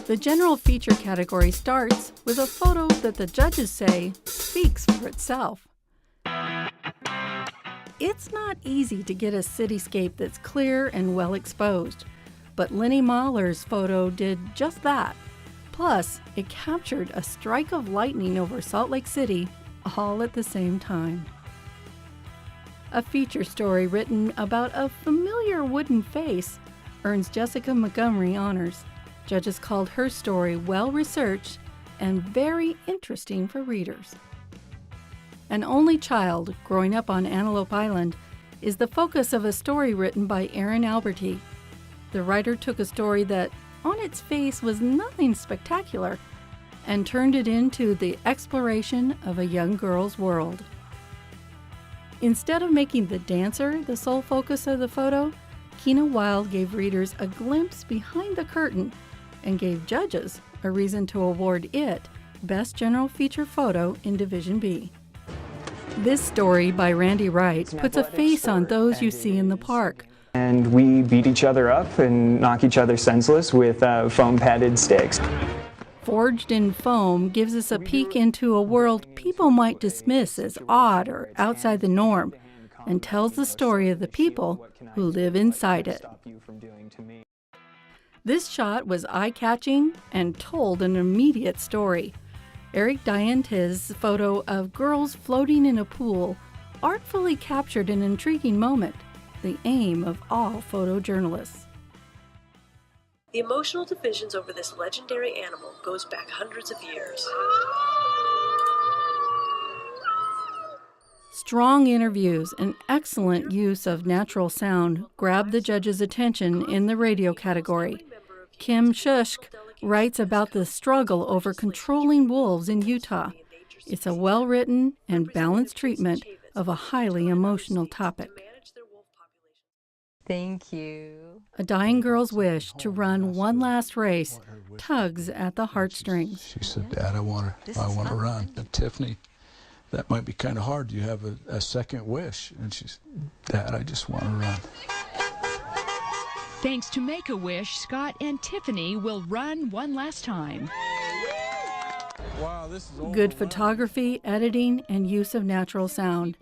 The general feature category starts with a photo that the judges say speaks for itself. It's not easy to get a cityscape that's clear and well exposed, but Lenny Mahler's photo did just that. Plus, it captured a strike of lightning over Salt Lake City all at the same time. A feature story written about a familiar wooden face earns Jessica Montgomery honors. Judges called her story well-researched and very interesting for readers. An only child growing up on Antelope Island is the focus of a story written by Aaron Alberti. The writer took a story that, on its face, was nothing spectacular and turned it into the exploration of a young girl's world. Instead of making the dancer the sole focus of the photo, Kina Wilde gave readers a glimpse behind the curtain and gave judges a reason to award it Best General Feature Photo in Division B. This story by Randy Wright puts a face on those you see in the park. And we beat each other up and knock each other senseless with foam-padded sticks. Forged in Foam gives us a peek into a world people might dismiss as odd or outside the norm, and tells the story of the people who live inside it. This shot was eye-catching and told an immediate story. Eric Diante's photo of girls floating in a pool artfully captured an intriguing moment, the aim of all photojournalists. The emotional divisions over this legendary animal goes back hundreds of years. Strong interviews and excellent use of natural sound grabbed the judges' attention in the radio category. Kim Shushk writes about the struggle over controlling wolves in Utah. It's a well-written and balanced treatment of a highly emotional topic. Thank you. A dying girl's wish to run one last race tugs at the heartstrings. She said, "Dad, I want to run." And Tiffany, that might be kind of hard. You have a second wish. And she said, "Dad, I just want to run." Thanks to Make-A-Wish, Scott and Tiffany will run one last time. Wow, this is Good photography, editing, and use of natural sound.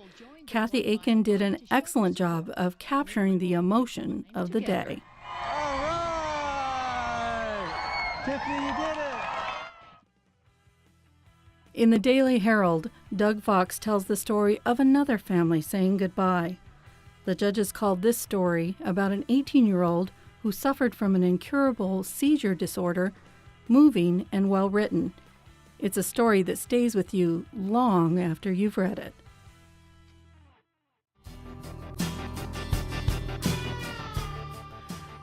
Kathy Aiken did an excellent job of capturing the emotion of the day. All right! Tiffany, you did it! In the Daily Herald, Doug Fox tells the story of another family saying goodbye. The judges called this story about an 18-year-old who suffered from an incurable seizure disorder moving and well-written. It's a story that stays with you long after you've read it.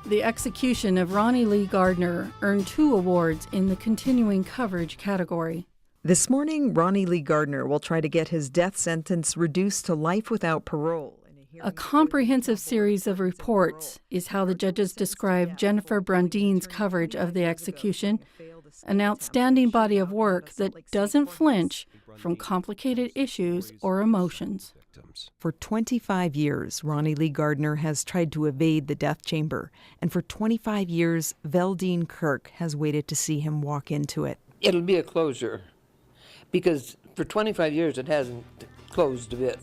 The Execution of Ronnie Lee Gardner earned 2 awards in the continuing coverage category. This morning, Ronnie Lee Gardner will try to get his death sentence reduced to life without parole. A comprehensive series of reports is how the judges describe Jennifer Brundine's coverage of the execution, an outstanding body of work that doesn't flinch from complicated issues or emotions. For 25 years, Ronnie Lee Gardner has tried to evade the death chamber, and for 25 years, Veldine Kirk has waited to see him walk into it. It'll be a closure, because for 25 years it hasn't closed a bit.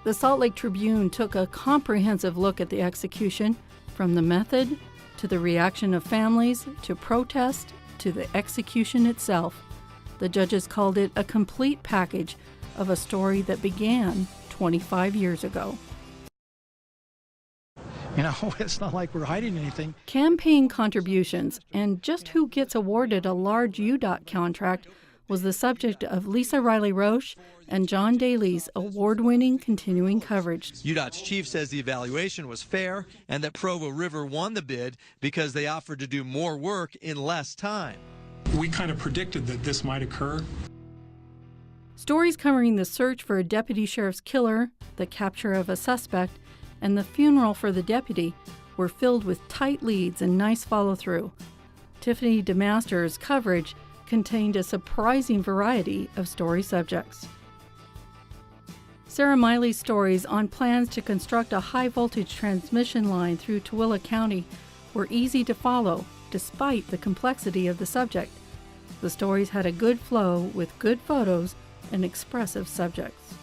The Salt Lake Tribune took a comprehensive look at the execution, from the method to the reaction of families to protest to the execution itself. The judges called it a complete package of a story that began 25 years ago. You know, it's not like we're hiding anything. Campaign contributions and just who gets awarded a large UDOT contract was the subject of Lisa Riley Roche and John Daly's award-winning continuing coverage. UDOT's chief says the evaluation was fair and that Provo River won the bid because they offered to do more work in less time. We kind of predicted that this might occur. Stories covering the search for a deputy sheriff's killer, the capture of a suspect, and the funeral for the deputy were filled with tight leads and nice follow-through. Tiffany DeMaster's coverage contained a surprising variety of story subjects. Sarah Miley's stories on plans to construct a high-voltage transmission line through Tooele County were easy to follow despite the complexity of the subject. The stories had a good flow with good photos and expressive subjects.